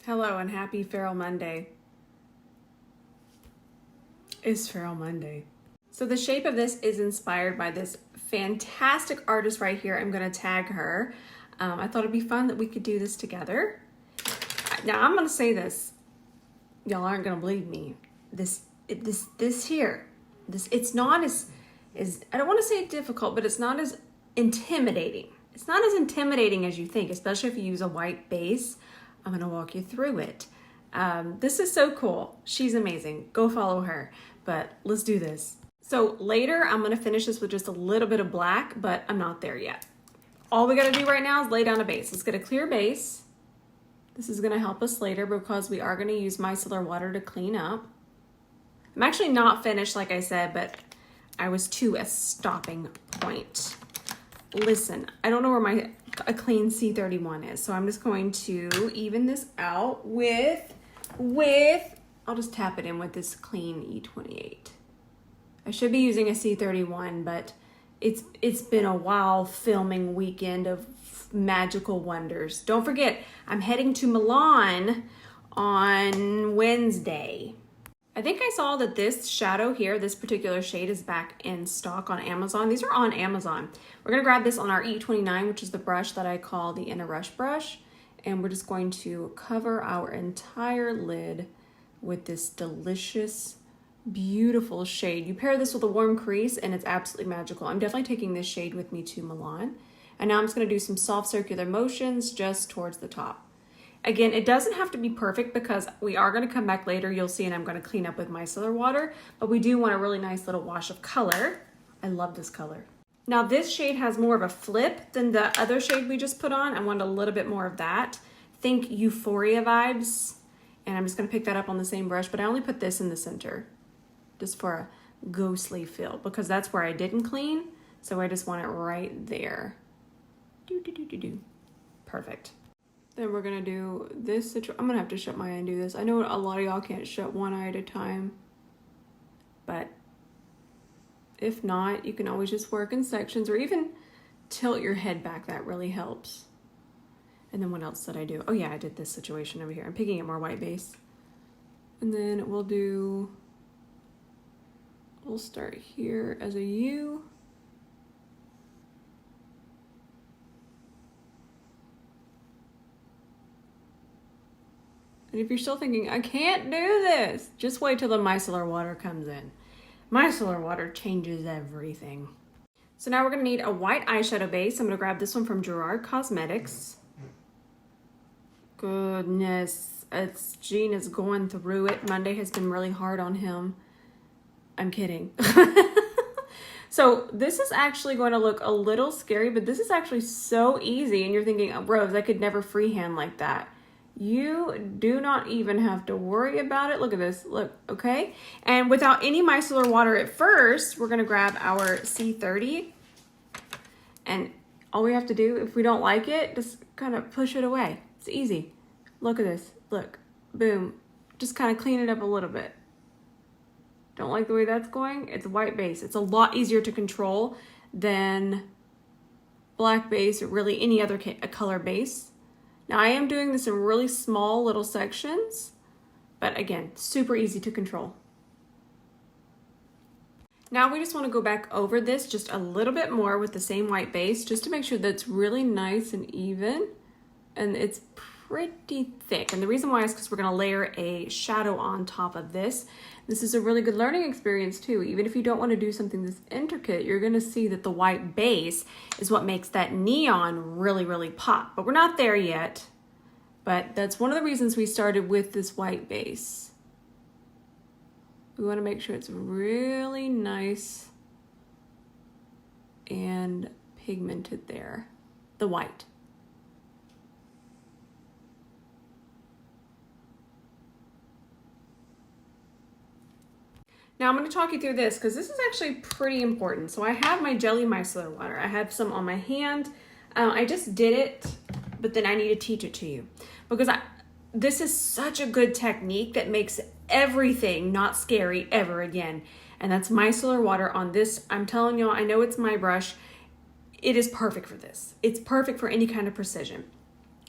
Hello and happy Feral Monday. It's Feral Monday. So the shape of this is inspired by this fantastic artist right here. I'm going to tag her. I thought it'd be fun that we could do this together. Now I'm going to say this. Y'all aren't going to believe me. This here, it's not as I don't want to say difficult, but it's not as intimidating. It's not as intimidating as you think, especially if you use a white base. I'm going to walk you through it. This is so cool. She's amazing. Go follow her. But let's do this. So later, I'm going to finish this with just a little bit of black, but I'm not there yet. All we got to do right now is lay down a base. Let's get a clear base. This is going to help us later because we are going to use micellar water to clean up. I'm actually not finished, like I said, but I was to a stopping point. Listen, I don't know where a clean C31 is, so I'm just going to even this out with, I'll just tap it in with this clean E28. I should be using a C31, but it's been a while filming weekend of magical wonders. Don't forget, I'm heading to Milan on Wednesday. I think I saw that this shadow here, this particular shade, is back in stock on Amazon. These are on Amazon. We're gonna grab this on our E29, which is the brush that I call the In a Rush brush. And we're just going to cover our entire lid with this delicious, beautiful shade. You pair this with a warm crease and it's absolutely magical. I'm definitely taking this shade with me to Milan. And now I'm just gonna do some soft circular motions just towards the top. Again, it doesn't have to be perfect because we are going to come back later. You'll see, and I'm going to clean up with micellar water, but we do want a really nice little wash of color. I love this color. Now this shade has more of a flip than the other shade we just put on. I want a little bit more of that. Think Euphoria vibes. And I'm just going to pick that up on the same brush, but I only put this in the center just for a ghostly feel because that's where I didn't clean. So I just want it right there. Perfect. Then we're gonna do this. I'm gonna have to shut my eye and do this. I know a lot of y'all can't shut one eye at a time, but if not, you can always just work in sections or even tilt your head back. That really helps. And then what else did I do? Oh yeah, I did this situation over here. I'm picking up more white base. And then we'll start here as a U. And if you're still thinking, I can't do this, just wait till the micellar water comes in. Micellar water changes everything. So now we're gonna need a white eyeshadow base. I'm gonna grab this one from Gerard Cosmetics. Goodness, Gene is going through it. Monday has been really hard on him. I'm kidding. So this is actually going to look a little scary, but this is actually so easy. And you're thinking, oh, Rose, I could never freehand like that. You do not even have to worry about it. Look at this, look, okay? And without any micellar water at first, we're gonna grab our C30 and all we have to do, if we don't like it, just kind of push it away. It's easy. Look at this, look, boom. Just kind of clean it up a little bit. Don't like the way that's going? It's a white base. It's a lot easier to control than black base or really any other color base. Now I am doing this in really small little sections, but again, super easy to control. Now we just want to go back over this just a little bit more with the same white base, just to make sure that it's really nice and even, and it's pretty thick. And the reason why is because we're going to layer a shadow on top of this. This is a really good learning experience too. Even if you don't want to do something this intricate, you're going to see that the white base is what makes that neon really, really pop. But we're not there yet. But that's one of the reasons we started with this white base. We want to make sure it's really nice and pigmented there, the white. Now I'm going to talk you through this because this is actually pretty important. So I have my jelly micellar water. I have some on my hand. I just did it, but then I need to teach it to you because this is such a good technique that makes everything not scary ever again. And that's micellar water on this. I'm telling y'all, I know it's my brush. It is perfect for this. It's perfect for any kind of precision.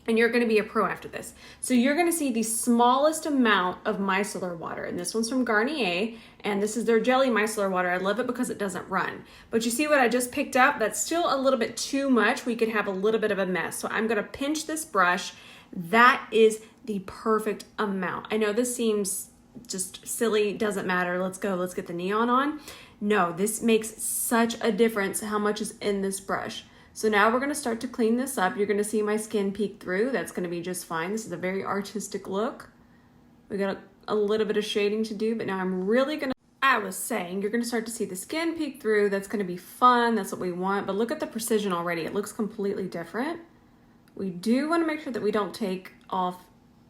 and you're going to be a pro after this. So you're going to see the smallest amount of micellar water, and this one's from Garnier, and this is their jelly micellar water. I love it because it doesn't run. But you see what I just picked up? That's still a little bit too much. We could have a little bit of a mess. So I'm going to pinch this brush. That is the perfect amount. I know this seems just silly, doesn't matter. Let's go, let's get the neon on. No, this makes such a difference how much is in this brush. So now we're gonna start to clean this up. You're gonna see my skin peek through. That's gonna be just fine. This is a very artistic look. We got a little bit of shading to do, but now I'm really gonna, I was saying, you're gonna start to see the skin peek through. That's gonna be fun, that's what we want. But look at the precision already. It looks completely different. We do wanna make sure that we don't take off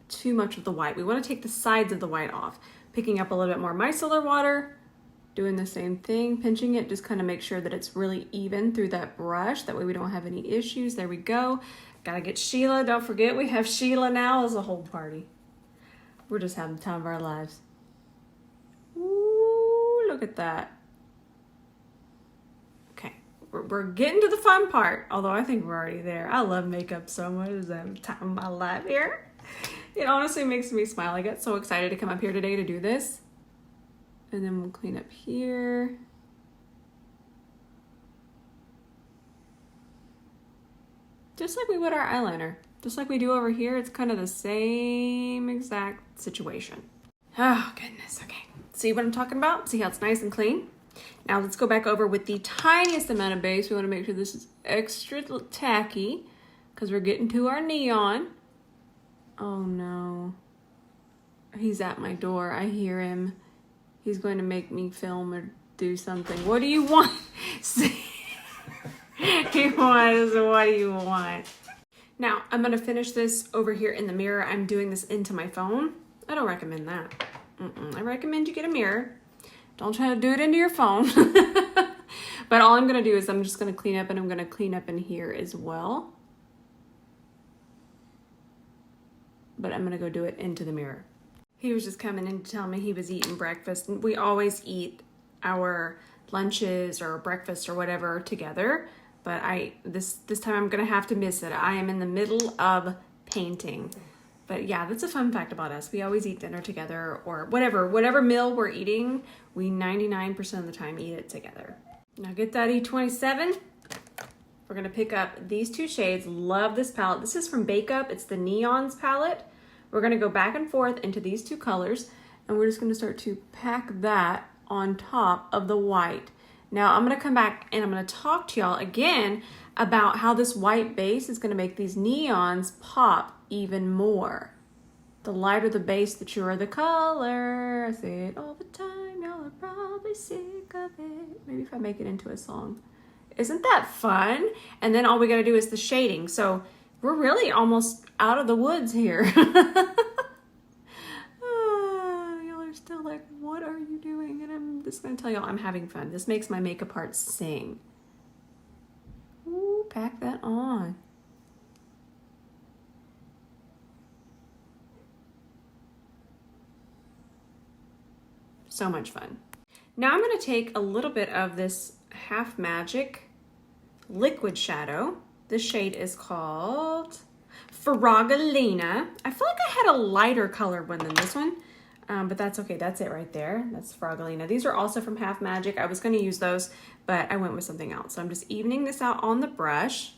too much of the white. We wanna take the sides of the white off. Picking up a little bit more micellar water, doing the same thing, pinching it, just kind of make sure that it's really even through that brush. That way we don't have any issues. There we go. Gotta get Sheila. Don't forget, we have Sheila now as a whole party. We're just having the time of our lives. Ooh, look at that. Okay, we're getting to the fun part, although I think we're already there. I love makeup so much. It's the time of my life here. It honestly makes me smile. I get so excited to come up here today to do this. And then we'll clean up here. Just like we would our eyeliner. Just like we do over here, it's kind of the same exact situation. Oh, goodness, okay. See what I'm talking about? See how it's nice and clean? Now let's go back over with the tiniest amount of base. We want to make sure this is extra tacky because we're getting to our neon. Oh no. He's at my door. I hear him. He's going to make me film or do something. What do you want? He wants, what do you want? Now, I'm going to finish this over here in the mirror. I'm doing this into my phone. I don't recommend that. I recommend you get a mirror. Don't try to do it into your phone. But all I'm going to do is I'm just going to clean up, and I'm going to clean up in here as well. But I'm going to go do it into the mirror. He was just coming in to tell me he was eating breakfast. We always eat our lunches or breakfast or whatever together. But this time I'm gonna have to miss it. I am in the middle of painting. But yeah, that's a fun fact about us. We always eat dinner together, or whatever meal we're eating, we 99% of the time eat it together. Now get that E27. We're gonna pick up these two shades. Love this palette. This is from Bakeup. It's the Neons palette. We're gonna go back and forth into these two colors, and we're just gonna start to pack that on top of the white. Now I'm gonna come back and I'm gonna talk to y'all again about how this white base is gonna make these neons pop even more. The lighter the base, the truer the color. I say it all the time, y'all are probably sick of it. Maybe if I make it into a song. Isn't that fun? And then all we gotta do is the shading. So we're really almost out of the woods here. Y'all are still like, what are you doing? And I'm just gonna tell y'all I'm having fun. This makes my makeup heart sing. Ooh, pack that on. So much fun. Now I'm gonna take a little bit of this Half Magic liquid shadow. This shade is called Frogalina. I feel like I had a lighter colored one than this one, but that's okay. That's it right there. That's Frogalina. These are also from Half Magic. I was going to use those, but I went with something else. So I'm just evening this out on the brush,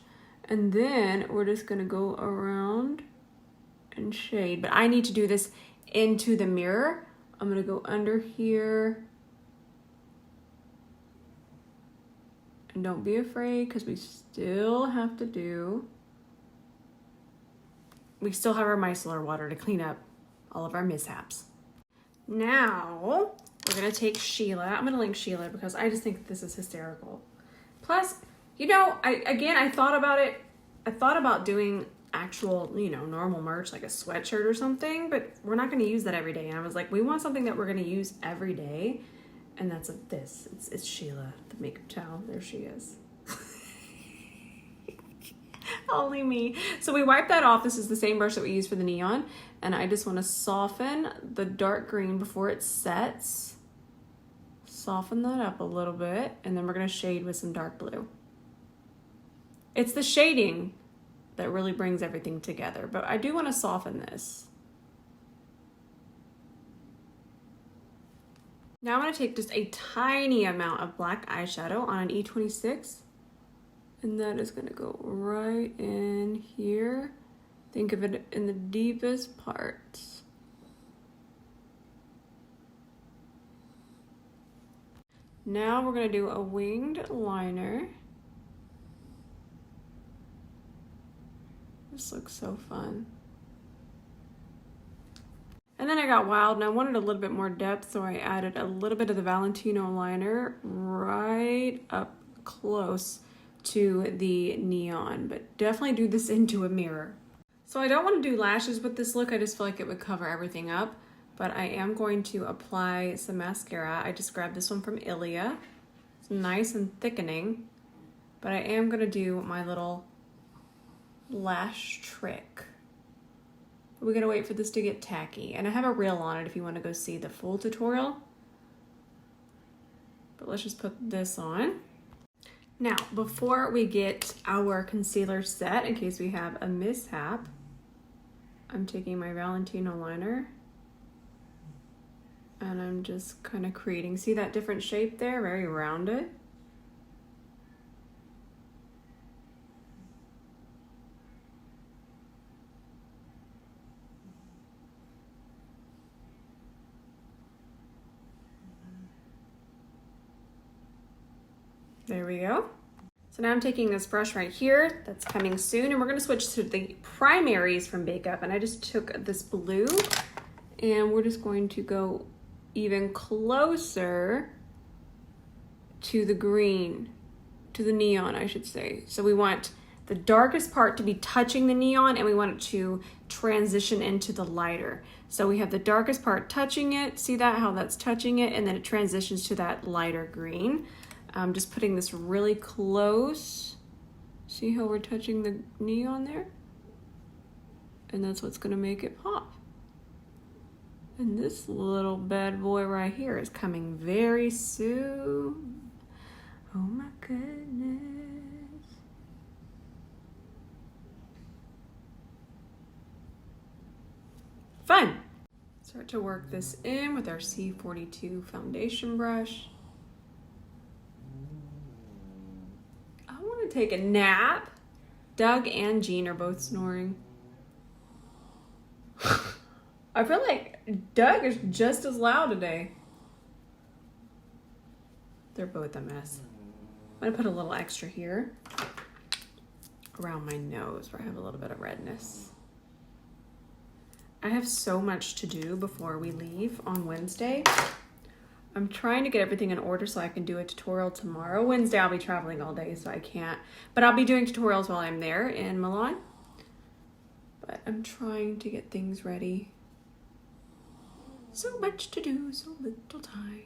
and then we're just going to go around and shade. But I need to do this into the mirror. I'm going to go under here. And don't be afraid, because we still have our micellar water to clean up all of our mishaps. Now, we're gonna take Sheila. I'm gonna link Sheila because I just think this is hysterical. Plus, you know, I thought about it. I thought about doing actual, you know, normal merch, like a sweatshirt or something, but we're not gonna use that every day. And I was like, we want something that we're gonna use every day. And that's this. It's Sheila, the makeup towel. There she is. Only me. So we wipe that off. This is the same brush that we use for the neon. And I just want to soften the dark green before it sets. Soften that up a little bit. And then we're going to shade with some dark blue. It's the shading that really brings everything together. But I do want to soften this. Now I'm going to take just a tiny amount of black eyeshadow on an E26. And that is going to go right in here. Think of it in the deepest parts. Now we're going to do a winged liner. This looks so fun. And then I got wild and I wanted a little bit more depth, so I added a little bit of the Valentino liner right up close to the neon, but definitely do this into a mirror. So I don't want to do lashes with this look. I just feel like it would cover everything up, but I am going to apply some mascara. I just grabbed this one from Ilia. It's nice and thickening, but I am going to do my little lash trick. We're going to wait for this to get tacky, and I have a reel on it if you want to go see the full tutorial. But let's just put this on. Now, before we get our concealer set, in case we have a mishap, I'm taking my Valentino liner and I'm just kind of creating, see that different shape there? Very rounded. There we go. So now I'm taking this brush right here that's coming soon, and we're gonna switch to the primaries from Bakeup. And I just took this blue and we're just going to go even closer to the green, to the neon, I should say. So we want the darkest part to be touching the neon, and we want it to transition into the lighter. So we have the darkest part touching it, see that, how that's touching it, and then it transitions to that lighter green. I'm just putting this really close. See how we're touching the neon there? And that's what's gonna make it pop. And this little bad boy right here is coming very soon. Oh my goodness. Fun. Start to work this in with our C42 foundation brush. Take a nap. Doug and Jean are both snoring. I feel like Doug is just as loud today. They're both a mess. I'm gonna put a little extra here around my nose where I have a little bit of redness. I have so much to do before we leave on Wednesday. I'm trying to get everything in order so I can do a tutorial tomorrow. Wednesday I'll be traveling all day, so I can't. But I'll be doing tutorials while I'm there in Milan. But I'm trying to get things ready. So much to do, so little time.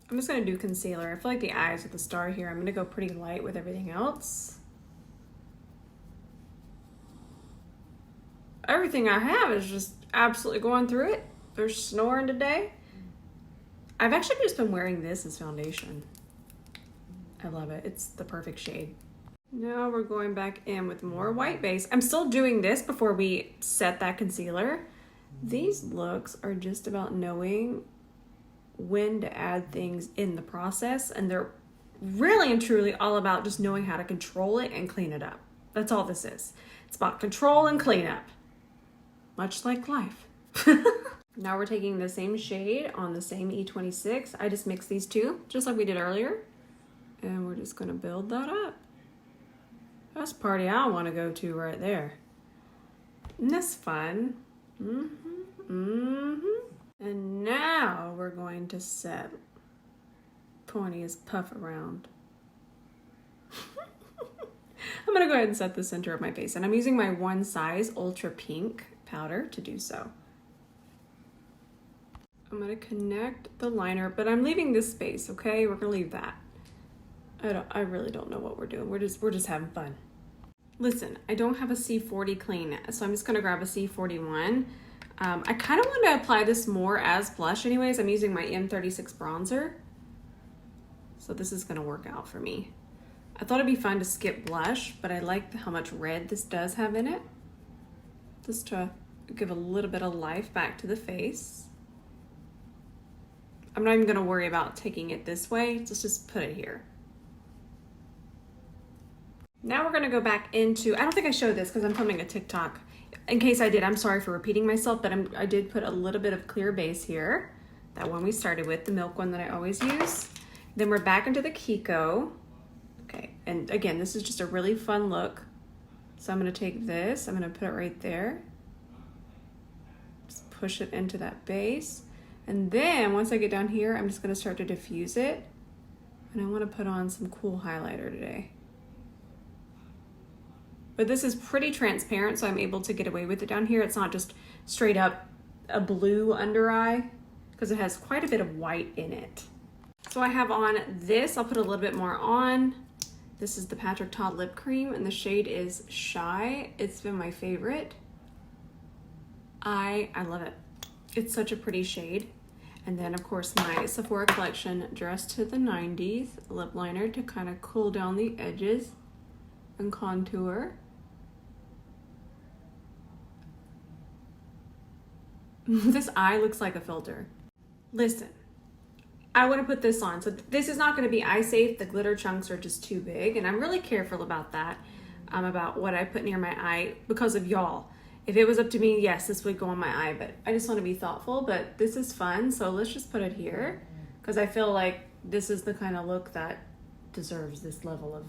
I'm just gonna do concealer. I feel like the eyes are the star here. I'm gonna go pretty light with everything else. Everything I have is just absolutely going through it. They're snoring today. I've actually just been wearing this as foundation. I love it. It's the perfect shade. Now we're going back in with more white base. I'm still doing this before we set that concealer. These looks are just about knowing when to add things in the process, and they're really and truly all about just knowing how to control it and clean it up. That's all this is. It's about control and cleanup. Much like life. Now we're taking the same shade on the same E26. I just mixed these two, just like we did earlier. And we're just gonna build that up. That's a party I want to go to right there. Isn't this fun? And now we're going to set pointiest puff around. I'm gonna go ahead and set the center of my face, and I'm using my One Size Ultra Pink powder to do so. I'm gonna connect the liner, but I'm leaving this space, okay? We're gonna leave that. I really don't know what we're doing. We're just having fun. Listen, I don't have a C40 clean, so I'm just gonna grab a C41. I kind of want to apply this more as blush anyways. I'm using my M36 bronzer. So this is gonna work out for me. I thought it'd be fun to skip blush, but I like how much red this does have in it. Just to give a little bit of life back to the face. I'm not even gonna worry about taking it this way. Let's just put it here. Now we're gonna go back into, I don't think I showed this because I'm filming a TikTok. In case I did, I'm sorry for repeating myself, but I did put a little bit of clear base here. That one we started with, the milk one that I always use. Then we're back into the Kiko. Okay, and again, this is just a really fun look. So I'm gonna take this, I'm gonna put it right there. Just push it into that base. And then once I get down here, I'm just gonna start to diffuse it. And I wanna put on some cool highlighter today. But this is pretty transparent, so I'm able to get away with it down here. It's not just straight up a blue under eye, because it has quite a bit of white in it. So I have on this, I'll put a little bit more on. This is the Patrick Ta lip cream, and the shade is Shy. It's been my favorite. I love it. It's such a pretty shade. And then of course my Sephora collection Dress to the 90s lip liner to kind of cool down the edges and contour. This eye looks like a filter. Listen, I want to put this on. So this is not going to be eye safe. The glitter chunks are just too big, and I'm really careful about that, about what I put near my eye because of y'all. If it was up to me, yes, this would go on my eye, but I just want to be thoughtful. But this is fun, so let's just put it here because I feel like this is the kind of look that deserves this level of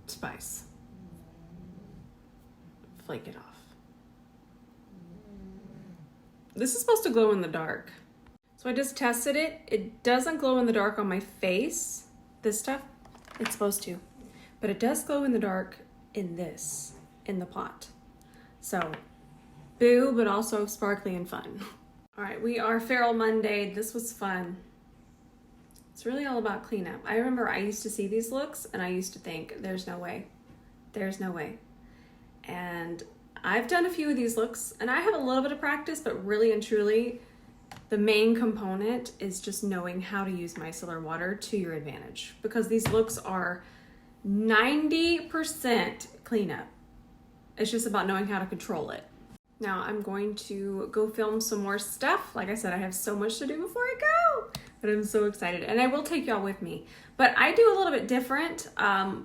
spice. Flake it off. This is supposed to glow in the dark. So I just tested it. It doesn't glow in the dark on my face. This stuff, it's supposed to. But it does glow in the dark in this, in the pot. So, boo, but also sparkly and fun. All right, we are Feral Monday. This was fun. It's really all about cleanup. I remember I used to see these looks and I used to think, there's no way. There's no way. And I've done a few of these looks and I have a little bit of practice, but really and truly, the main component is just knowing how to use micellar water to your advantage because these looks are 90% cleanup. It's just about knowing how to control it. Now I'm going to go film some more stuff. Like I said, I have so much to do before I go, but I'm so excited and I will take y'all with me. But I do a little bit different.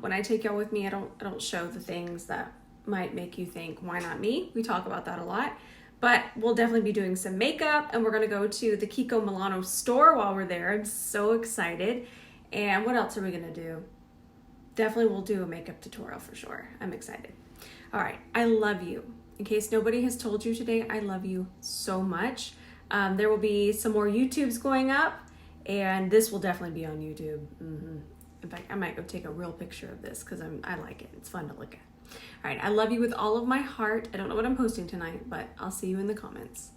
When I take y'all with me, I don't show the things that might make you think, why not me? We talk about that a lot. But we'll definitely be doing some makeup and we're gonna go to the Kiko Milano store while we're there. I'm so excited. And what else are we gonna do? Definitely we'll do a makeup tutorial for sure. I'm excited. All right, I love you. In case nobody has told you today, I love you so much. There will be some more YouTubes going up and this will definitely be on YouTube. In fact, I might go take a real picture of this because I like it. It's fun to look at. All right, I love you with all of my heart. I don't know what I'm posting tonight, but I'll see you in the comments.